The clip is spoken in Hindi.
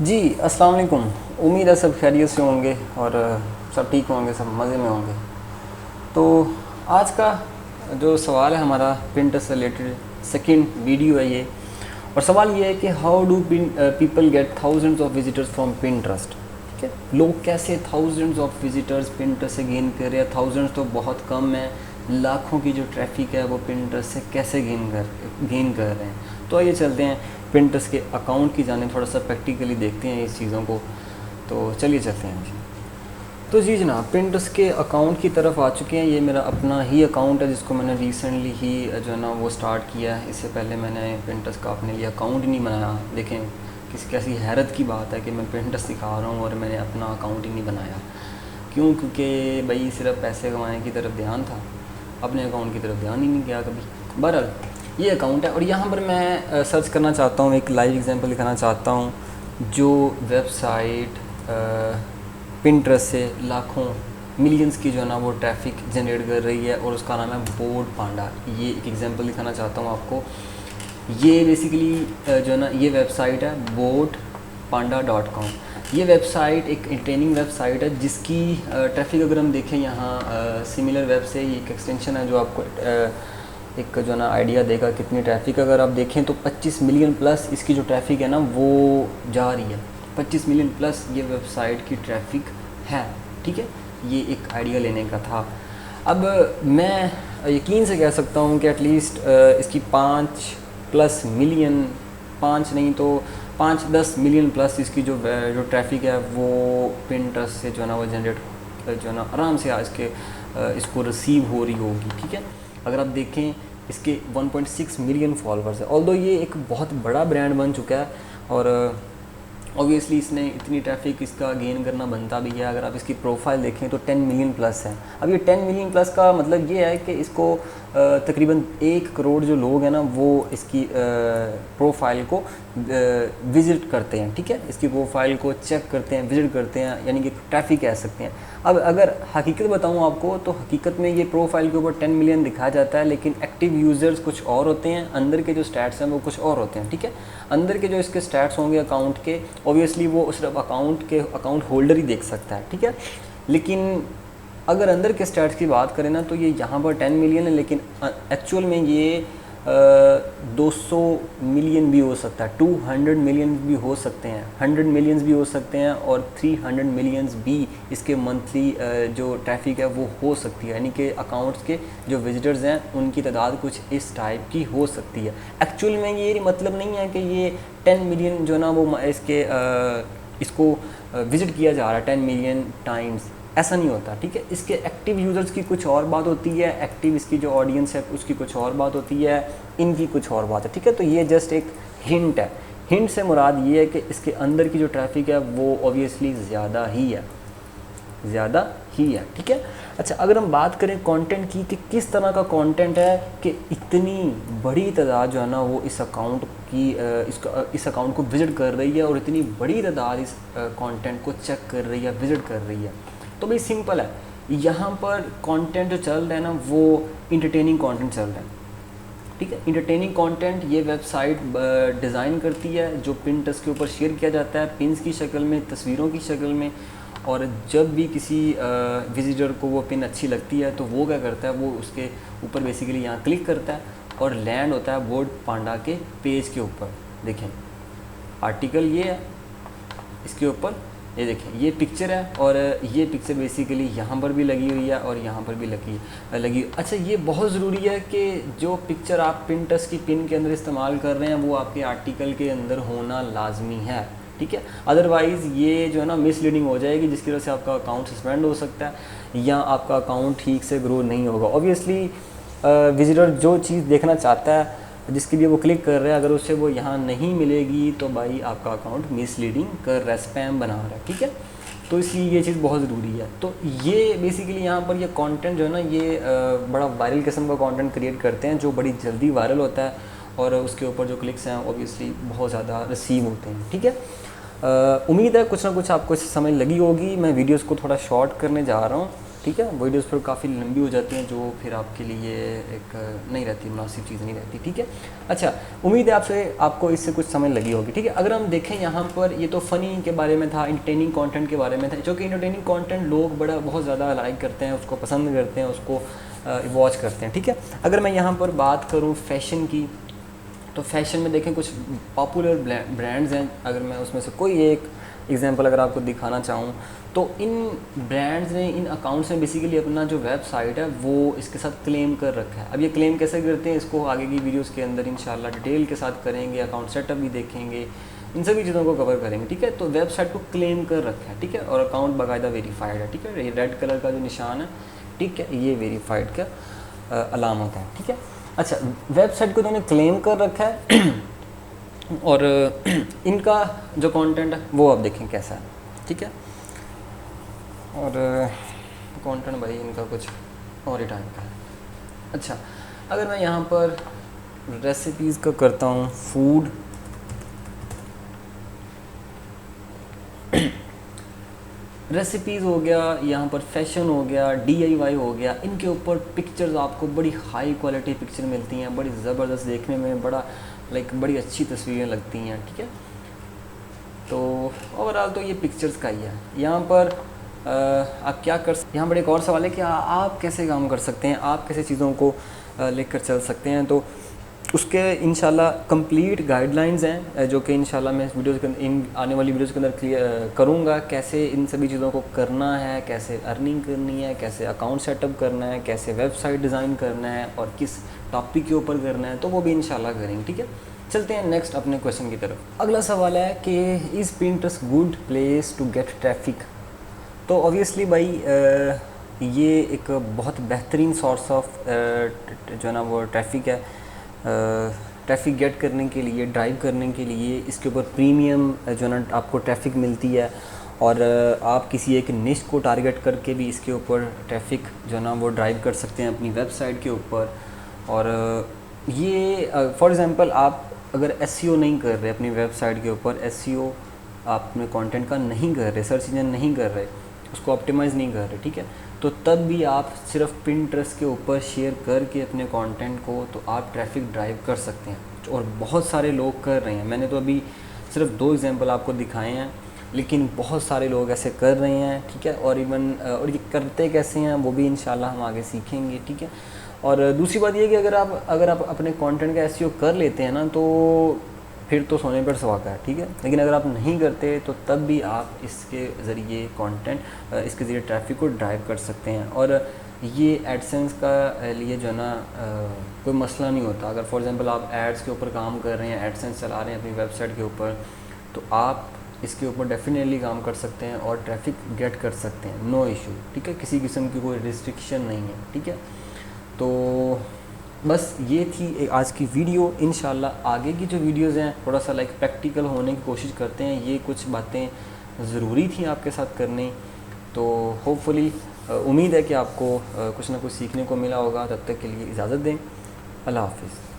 जी अस्सलाम वालेकुम। उम्मीद है सब खैरियत से होंगे और सब ठीक होंगे, सब मज़े में होंगे। तो आज का जो सवाल है हमारा पिंटरेस्ट से रिलेटेड सेकंड वीडियो है ये, और सवाल ये है कि how do people get thousands of visitors from Pinterest. ठीक है, लोग कैसे थाउजेंड्स ऑफ विजिटर्स पिंटरेस्ट से गेन कर रहे हैं। थाउजेंड्स तो बहुत कम है, लाखों की जो ट्रैफिक है वो पिंटरेस्ट से कैसे गेन कर रहे हैं। तो आइए चलते हैं पिंटरेस्ट के अकाउंट की जाने, थोड़ा सा प्रैक्टिकली देखते हैं इस चीज़ों को। तो चलिए चलते हैं जी। तो जी जनाब, पिंटरेस्ट के अकाउंट की तरफ आ चुके हैं। ये मेरा अपना ही अकाउंट है जिसको मैंने रिसेंटली ही जो है ना वो स्टार्ट किया है। इससे पहले मैंने पिंटरेस्ट का अपने लिए अकाउंट ही नहीं बनाया। देखें कैसी हैरत की बात है कि मैं पिंटरेस्ट सिखा रहा हूँ और मैंने अपना अकाउंट ही नहीं बनाया। क्यों? क्योंकि भाई सिर्फ पैसे कमाने की तरफ ध्यान था, अपने अकाउंट की तरफ ध्यान ही नहीं गया कभी। बहरहाल ये अकाउंट है और यहाँ पर मैं सर्च करना चाहता हूँ, एक लाइव एग्जांपल दिखाना चाहता हूँ जो वेबसाइट पिंटरेस्ट से लाखों मिलियंस की जो है ना वो ट्रैफिक जनरेट कर रही है और उसका नाम है बोट पांडा। ये एक एग्जांपल दिखाना चाहता हूँ आपको। ये बेसिकली जो है ना ये वेबसाइट है boatpanda.com। ये वेबसाइट एक एंटरटेनिंग वेबसाइट है जिसकी ट्रैफिक अगर हम देखें यहाँ सिमिलर वेब से ये एक एक्सटेंशन है जो आपको एक जो है ना आइडिया देगा कितनी ट्रैफिक। अगर आप देखें तो 25 मिलियन प्लस इसकी जो ट्रैफिक है ना वो जा रही है। 25 मिलियन प्लस ये वेबसाइट की ट्रैफिक है। ठीक है, ये एक आइडिया लेने का था। अब मैं यकीन से कह सकता हूँ कि एटलीस्ट इसकी 5+ मिलियन, 5 नहीं तो 5-10 मिलियन प्लस इसकी जो ट्रैफिक है वो पिंटरेस्ट से जो है ना वो जनरेट जो है ना आराम से आज के इसको रिसीव हो रही होगी। ठीक है, अगर आप देखें इसके 1.6 मिलियन फॉलोअर्स है। ऑल्दो ये एक बहुत बड़ा ब्रांड बन चुका है और ऑब्वियसली इसने इतनी ट्रैफिक इसका गेन करना बनता भी है। अगर आप इसकी प्रोफाइल देखें तो 10 मिलियन प्लस है। अब ये 10 मिलियन प्लस का मतलब ये है कि इसको तकरीबन 1 करोड़ जो लोग हैं ना वो इसकी प्रोफाइल को विज़िट करते हैं। ठीक है, इसकी प्रोफाइल को चेक करते हैं, विज़िट करते हैं, यानी कि ट्रैफिक कह सकते हैं। अब अगर हकीकत बताऊं आपको तो हकीकत में ये प्रोफाइल के ऊपर 10 मिलियन दिखाया जाता है, लेकिन एक्टिव यूज़र्स कुछ और होते हैं, अंदर के जो स्टैट्स हैं वो कुछ और होते हैं। ठीक है, अंदर के जो इसके स्टैट्स होंगे अकाउंट के, ऑब्वियसली वो सिर्फ अकाउंट होल्डर ही देख सकता है। ठीक है, लेकिन अगर अंदर के स्टैट्स की बात करें ना तो ये यहाँ पर 10 मिलियन है, लेकिन एक्चुअल में ये 200 मिलियन भी हो सकता है, 200 मिलियन भी हो सकते हैं, 100 मिलियंस भी हो सकते हैं और 300 मिलियंस भी इसके मंथली जो ट्रैफिक है वो हो सकती है। यानी कि अकाउंट्स के जो विजिटर्स हैं उनकी तादाद कुछ इस टाइप की हो सकती है। एक्चुअल में ये मतलब नहीं है कि ये 10 मिलियन जो ना वो इसको विज़िट किया जा रहा है 10 मिलियन टाइम्स, ऐसा नहीं होता। ठीक है, इसके एक्टिव यूज़र्स की कुछ और बात होती है, एक्टिव इसकी जो ऑडियंस है उसकी कुछ और बात होती है, इनकी कुछ और बात है। ठीक है, तो ये जस्ट एक हिंट है। हिंट से मुराद ये है कि इसके अंदर की जो ट्रैफिक है वो ऑब्वियसली ज़्यादा ही है। ठीक है, अच्छा अगर हम बात करें कंटेंट की कि किस तरह का कंटेंट है कि इतनी बड़ी तादाद जो है ना वो इस अकाउंट को विज़िट कर रही है और इतनी बड़ी तादाद इस कंटेंट को चेक कर रही है, विज़िट कर रही है। तो भाई सिंपल है, यहाँ पर कंटेंट जो चल रहा है ना वो इंटरटेनिंग कंटेंट चल रहा है। ठीक है, इंटरटेनिंग कंटेंट ये वेबसाइट डिज़ाइन करती है जो पिंटरेस्ट के ऊपर शेयर किया जाता है, पिन्स की शक्ल में, तस्वीरों की शक्ल में। और जब भी किसी विजिटर को वो पिन अच्छी लगती है तो वो क्या करता है, वो उसके ऊपर बेसिकली यहाँ क्लिक करता है और लैंड होता है बोट पांडा के पेज के ऊपर। देखें आर्टिकल ये है, इसके ऊपर ये देखें ये पिक्चर है और ये पिक्चर बेसिकली यहाँ पर भी लगी हुई है और यहाँ पर भी लगी। अच्छा ये बहुत ज़रूरी है कि जो पिक्चर आप पिंटरेस्ट की पिन के अंदर इस्तेमाल कर रहे हैं वो आपके आर्टिकल के अंदर होना लाजमी है। ठीक है, अदरवाइज़ ये जो है ना मिसलीडिंग हो जाएगी जिसकी वजह से आपका अकाउंट सस्पेंड हो सकता है या आपका अकाउंट ठीक से ग्रो नहीं होगा। ऑब्वियसली विजिटर जो चीज़ देखना चाहता है जिसके लिए वो क्लिक कर रहा है, अगर उससे वो यहाँ नहीं मिलेगी तो भाई आपका अकाउंट मिसलीडिंग कर रहा है, स्पैम बना रहा है। ठीक है, तो इसलिए ये चीज़ बहुत ज़रूरी है। तो ये बेसिकली यहाँ पर ये कंटेंट जो है ना ये बड़ा वायरल किस्म का कंटेंट क्रिएट करते हैं जो बड़ी जल्दी वायरल होता है और उसके ऊपर जो क्लिक्स हैं ऑब्वियसली बहुत ज़्यादा रिसीव होते हैं। ठीक है, उम्मीद है कुछ ना कुछ आपको इससे समझ लगी होगी। मैं वीडियोज़ को थोड़ा शॉर्ट करने जा रहा हूँ ठीक है। वीडियोस फिर काफ़ी लंबी हो जाती हैं, जो फिर आपके लिए एक नहीं रहती, मुनासिब चीज़ नहीं रहती, ठीक है। अच्छा, उम्मीद है आपको इससे कुछ समझ लगी होगी, ठीक है। अगर हम देखें यहाँ पर, ये तो फ़नी के बारे में था, इंटरटेनिंग कंटेंट के बारे में था, जो कि इंटरटेनिंग कंटेंट लोग बहुत ज़्यादा लाइक करते हैं, उसको पसंद करते हैं, उसको वॉच करते हैं, ठीक है। अगर मैं यहाँ पर बात करूँ फैशन की, तो फैशन में देखें कुछ पॉपुलर ब्रांड्स हैं। अगर मैं उसमें से कोई एक एग्जांपल अगर आपको दिखाना चाहूँ, तो इन ब्रांड्स ने, इन अकाउंट्स ने बेसिकली अपना जो वेबसाइट है वो इसके साथ क्लेम कर रखा है। अब ये क्लेम कैसे करते हैं, इसको आगे की वीडियोस के अंदर इंशाल्लाह डिटेल के साथ करेंगे, अकाउंट सेटअप भी देखेंगे, इन सभी चीज़ों को कवर करेंगे, ठीक है। तो वेबसाइट को क्लेम कर रखा है, ठीक है, और अकाउंट बाकायदा वेरीफाइड है, ठीक है। ये रेड कलर का जो निशान है, ठीक है, ये वेरीफाइड का अलामत है, ठीक है। अच्छा, वेबसाइट को तो उन्होंने क्लेम कर रखा है और इनका जो कंटेंट है वो आप देखें कैसा है, ठीक है। और कंटेंट भाई इनका कुछ और ही टाइप का है। अच्छा, अगर मैं यहाँ पर रेसिपीज़ का करता हूँ, फूड रेसिपीज़ हो गया, यहाँ पर फैशन हो गया, DIY हो गया, इनके ऊपर पिक्चर्स आपको बड़ी हाई क्वालिटी पिक्चर मिलती हैं, बड़ी ज़बरदस्त, देखने में बड़ी अच्छी तस्वीरें लगती हैं, ठीक है। तो ओवरऑल तो ये पिक्चर्स का ही है। यहाँ पर आप क्या कर सकते, यहाँ पर एक और सवाल है कि आप कैसे काम कर सकते हैं, आप कैसे चीज़ों को लेकर चल सकते हैं। तो उसके इंशाल्लाह कंप्लीट गाइडलाइंस हैं, जो कि इंशाल्लाह मैं इस वीडियो के इन आने वाली वीडियोज़ के अंदर क्लियर करूँगा, कैसे इन सभी चीज़ों को करना है, कैसे अर्निंग करनी है, कैसे अकाउंट सेटअप करना है, कैसे वेबसाइट डिज़ाइन करना है और किस टॉपिक के ऊपर करना है, तो वो भी इंशाल्लाह करेंगे, ठीक है। चलते हैं नेक्स्ट अपने क्वेश्चन की तरफ। अगला सवाल है कि is Pinterest good place to get traffic. तो ऑब्वियसली भाई ये एक बहुत बेहतरीन सोर्स ऑफ जो है ना वो ट्रैफिक है। ट्रैफिक गेट करने के लिए, ड्राइव करने के लिए इसके ऊपर प्रीमियम जो है ना आपको ट्रैफिक मिलती है, और आप किसी एक निश को टारगेट करके भी इसके ऊपर ट्रैफिक जो है ना वो ड्राइव कर सकते हैं अपनी वेबसाइट के ऊपर। और ये फॉर एग्ज़ाम्पल आप अगर SEO नहीं कर रहे अपनी वेबसाइट के ऊपर, SEO आप अपने कंटेंट का नहीं कर रहे, सर्च इंजन नहीं कर रहे, उसको ऑप्टिमाइज़ नहीं कर रहे, ठीक है, तो तब भी आप सिर्फ पिंटरेस्ट के ऊपर शेयर करके अपने कंटेंट को, तो आप ट्रैफिक ड्राइव कर सकते हैं। और बहुत सारे लोग कर रहे हैं, मैंने तो अभी सिर्फ 2 एग्जांपल आपको दिखाए हैं, लेकिन बहुत सारे लोग ऐसे कर रहे हैं, ठीक है। और इवन और ये करते कैसे हैं वो भी इंशाल्लाह हम आगे सीखेंगे, ठीक है। और दूसरी बात ये कि अगर आप अपने कंटेंट का SEO कर लेते हैं ना, तो फिर तो सोने पर सुहागा है, ठीक है। लेकिन अगर आप नहीं करते तो तब भी आप इसके ज़रिए इसके ज़रिए ट्रैफिक को ड्राइव कर सकते हैं। और ये एडसेंस का लिए जो है ना कोई मसला नहीं होता। अगर फॉर एग्ज़ाम्पल आप एड्स के ऊपर काम कर रहे हैं, एडसेंस चला रहे हैं अपनी वेबसाइट के ऊपर, तो आप इसके ऊपर डेफिनेटली काम कर सकते हैं और ट्रैफिक गेट कर सकते हैं, नो इशू, ठीक है। किसी किस्म की कोई रिस्ट्रिक्शन नहीं है, ठीक है। तो बस ये थी आज की वीडियो। इंशाल्लाह आगे की जो वीडियोज़ हैं थोड़ा सा प्रैक्टिकल होने की कोशिश करते हैं, ये कुछ बातें ज़रूरी थी आपके साथ करनी। तो होपफुली उम्मीद है कि आपको कुछ ना कुछ सीखने को मिला होगा। तब तक के लिए इजाज़त दें, अल्लाह हाफ़िज़।